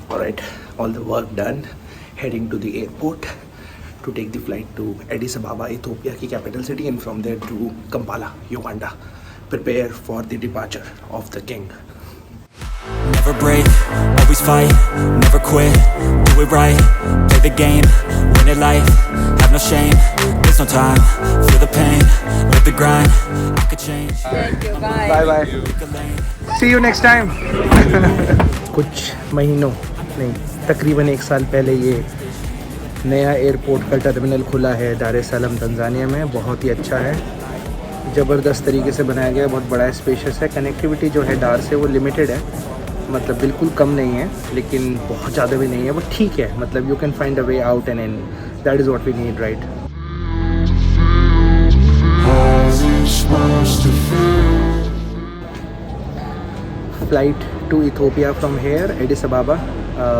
Alright, all the work done. Heading to the airport to take the flight to Addis Ababa, Ethiopia की capital city, and from there to Kampala, Uganda. Prepare for the departure of the king. Never break, always fight, never quit, do it right, play the game, win it life, have no shame, there's no time, feel the pain, live the grind, I could change. Thank you, bye. Bye bye. See you next time. कुछ महीनों नहीं, तकरीबन 1 साल पहले ये नया airport का terminal खुला है दार एस सलाम तंजानिया में। बहुत ही अच्छा है, ज़बरदस्त तरीके से बनाया गया है, बहुत बड़ा स्पेशियस है। कनेक्टिविटी जो है डार से वो लिमिटेड है, मतलब बिल्कुल कम नहीं है लेकिन बहुत ज़्यादा भी नहीं है, वो ठीक है। मतलब you can find a way out and in, that is what we need, right. Flight to Ethiopia from here Addis Ababa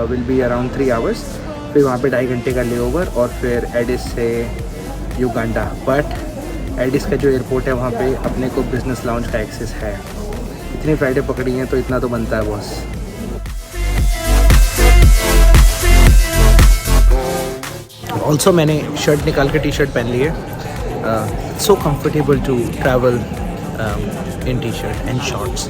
will be around 3 hours. फिर वहाँ पे 2.5 घंटे का लेओवर और फिर एडिस से युगांडा। बट एडिस का जो एयरपोर्ट है वहाँ पे अपने को बिजनेस लाउंज का एक्सेस है। इतनी फ्लाइटें पकड़ी हैं तो इतना तो बनता है बॉस। ऑल्सो मैंने शर्ट निकाल के टी शर्ट पहन ली है। So comfortable to travel in T shirt and shorts.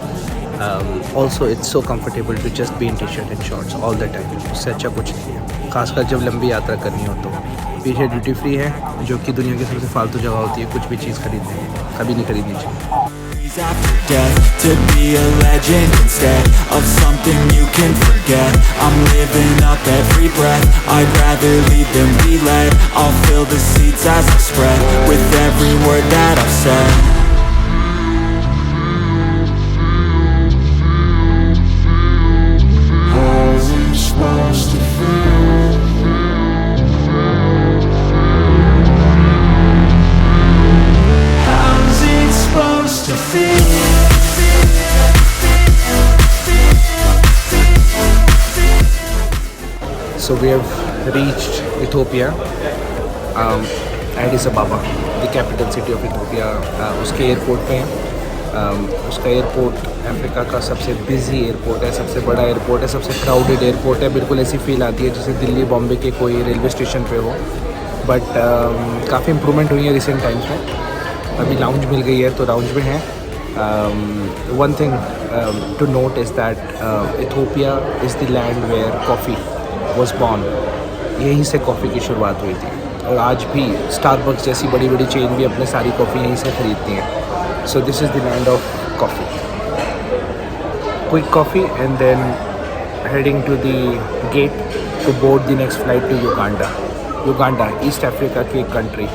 Also it's so comfortable to just be in T shirt and shorts all the time. उससे अच्छा कुछ नहीं है, खासकर जब लंबी यात्रा करनी हो तो। पीछे ड्यूटी फ्री है जो कि दुनिया की सबसे फालतू जगह होती है कुछ भी चीज़ खरीदने, कभी नहीं खरीदनी चाहिए। After death, to be a legend instead of something you can forget. I'm living up every breath, I'd rather lead than be led. I'll fill the seats as I spread with every word that I've said. How's it supposed to feel? How's it supposed to feel? So we have reached Ethiopia, Addis Ababa, the capital city of Ethiopia. उसके airport पे हैं। उसका airport Africa का सबसे busy airport है, सबसे बड़ा airport है, सबसे क्राउडेड एयरपोर्ट है। बिल्कुल ऐसी फील आती है जैसे दिल्ली बॉम्बे के कोई रेलवे स्टेशन पे हो। बट काफ़ी इम्प्रूवमेंट हुई है रिसेंट टाइम्स में। अभी लाउंज मिल गई है तो लाउंज में है। One thing to note is that Ethiopia is the land where coffee was born. यहीं से कॉफ़ी की शुरुआत हुई थी और आज भी स्टारबक्स जैसी बड़ी बड़ी चेन भी अपने सारी कॉफ़ी यहीं से ख़रीदती हैं। So this is the land of coffee. Quick coffee and then heading to the gate to board the next flight to Uganda, East Africa की एक कंट्री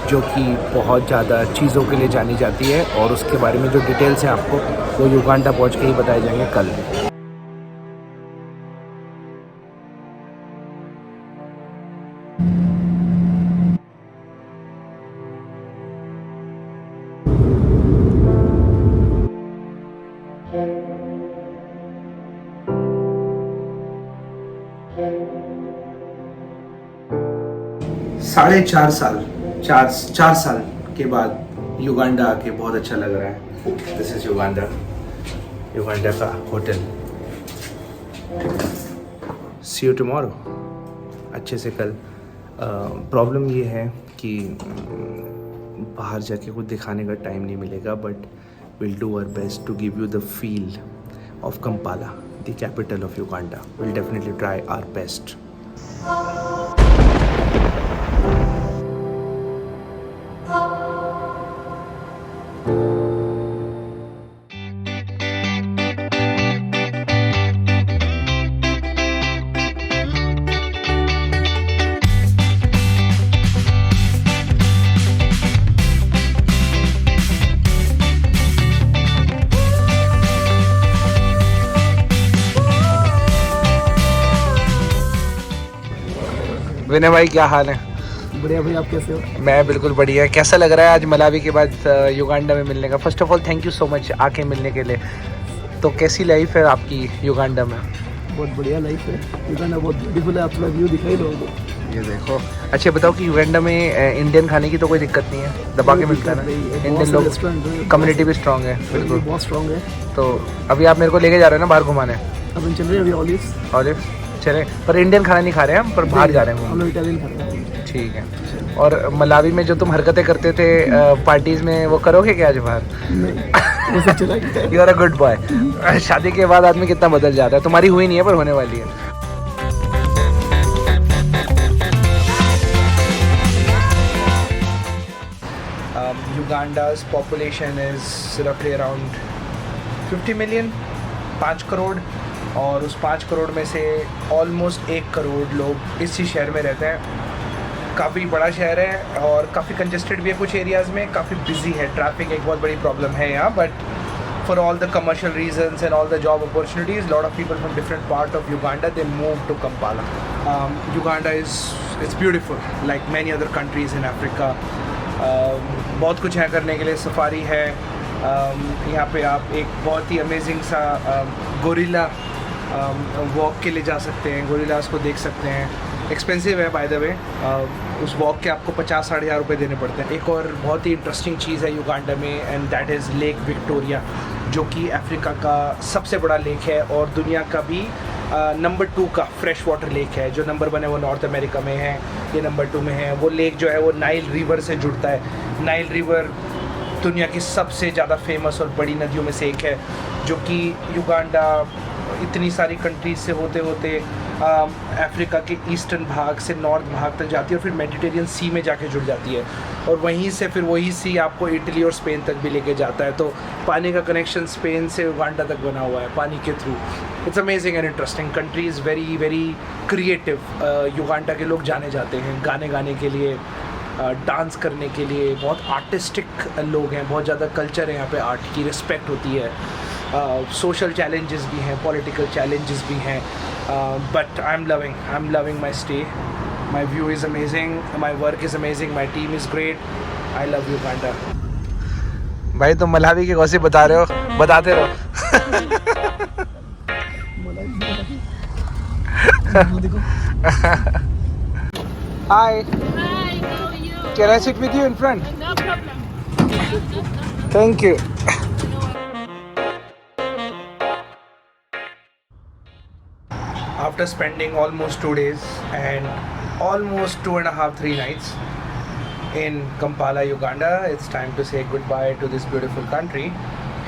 जो कि बहुत ज़्यादा चीज़ों के लिए जानी जाती है और उसके बारे में जो डिटेल्स हैं आपको वो युगांडा पहुँच के ही बताए जाएंगे कल। चार साल के बाद युगांडा आके बहुत अच्छा लग रहा है। दिस इज युगांडा का होटल। सी यू टुमारो, अच्छे से कल। प्रॉब्लम ये है कि बाहर जाके कुछ दिखाने का टाइम नहीं मिलेगा, but will do our best to give you the feel of Kampala, the capital of Uganda. Will definitely try our best. Vinay भाई क्या हाल है? बढ़िया भाई, आप कैसे हो? मैं बिल्कुल बढ़िया। कैसा लग रहा है आज मलावी के बाद युगांडा में मिलने का? First of all thank you so much आके मिलने के लिए। तो कैसी लाइफ है आपकी युगांडा में? बहुत बढ़िया लाइफ है। युगांडा बहुत ब्यूटीफुल है, आप थोड़ा व्यू दिखाई दो। ये देखो। अच्छा बताओ कि युगांडा में इंडियन खाने की तो कोई दिक्कत नहीं है, दबा के मिलता है ना, इंडियन लोग, कम्युनिटी भी स्ट्रांग है बिल्कुल। बहुत स्ट्रॉन्ग है। तो अभी आप मेरे को लेके जा रहे हैं ना बाहर घुमाने? अब हम चल रहे हैं अभी ऑलिव्स। ऑलिव चले, पर इंडियन खाना नहीं खा रहे हैं हम, पर बाहर जा रहे हैं हम घूमने। लोग इटालियन खा रहे हैं। ठीक है। और मलावी में जो तुम हरकतें करते थे पार्टीज में, वो करोगे क्या आज बाहर? नहीं वो सब चला गया। You are a good boy. शादी के बाद आदमी कितना बदल जाता है। तुम्हारी हुई नहीं है पर होने वाली है। Uganda's population is roughly around 50 million, 5 crore, और उस 5 करोड़ में से ऑलमोस्ट 1 करोड़ लोग इसी शहर में रहते हैं। काफ़ी बड़ा शहर है और काफ़ी कंजेस्टेड भी है कुछ एरियाज़ में, काफ़ी बिजी है, ट्रैफिक एक बहुत बड़ी प्रॉब्लम है यहाँ, but for all the commercial reasons and all the job opportunities, a lot of people from different part of Uganda, they move to Kampala. Uganda it's beautiful like many other countries in Africa. बहुत कुछ है करने के लिए, safari है यहाँ पे, आप एक बहुत ही अमेजिंग सा गोरिल्ला वॉक के लिए जा सकते हैं, गोरिल्लास को देख सकते हैं। एक्सपेंसिव है बाय द वे, उस वॉक के आपको 50-60 हज़ार रुपये देने पड़ते हैं। एक और बहुत ही इंटरेस्टिंग चीज़ है युगांडा में, and that is lake Victoria, जो कि अफ्रीका का सबसे बड़ा लेक है और दुनिया का भी नंबर 2 का फ्रेश वाटर लेक है। जो नंबर 1 है वो नॉर्थ अमेरिका में है, ये नंबर 2 में है। वो लेक जो है वो नाइल रिवर से जुड़ता है। नाइल रिवर दुनिया की सबसे ज़्यादा फेमस और बड़ी नदियों में से एक है, जो कि युगांडा इतनी सारी कंट्रीज से होते होते अफ्रीका के ईस्टर्न भाग से नॉर्थ भाग तक जाती है और फिर मेडिटेरियन सी में जाके जुड़ जाती है, और वहीं से फिर वही सी आपको इटली और स्पेन तक भी लेके जाता है। तो पानी का कनेक्शन स्पेन से युगांडा तक बना हुआ है पानी के through. It's amazing and interesting. Country is very very creative. Uganda के लोग जाने जाते हैं गाने गाने के लिए, डांस करने के लिए, बहुत आर्टिस्टिक लोग हैं, बहुत ज़्यादा कल्चर है यहाँ पे, आर्ट की रिस्पेक्ट होती है। सोशल चैलेंजेस भी हैं, पॉलिटिकल चैलेंजेस भी हैं, but I am loving my stay. My view is amazing, my work is amazing, my team is great. I love Uganda. भाई तुम मलावी की गॉसिप बता रहे हो, बताते रहो। Hi. Hi, how are you? Can I sit with you in front? No problem. Thank you. After spending almost 2 days and almost 2.5-3 nights in Kampala, Uganda, it's time to say goodbye to this beautiful country.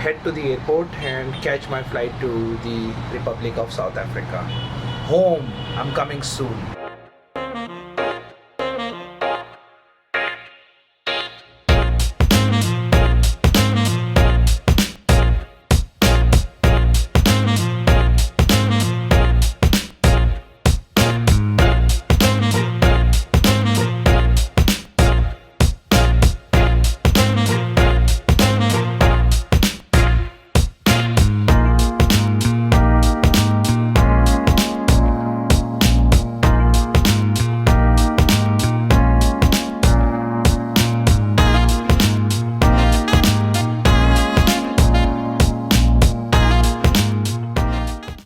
Head to the airport and catch my flight to the Republic of South Africa. Home. I'm coming soon.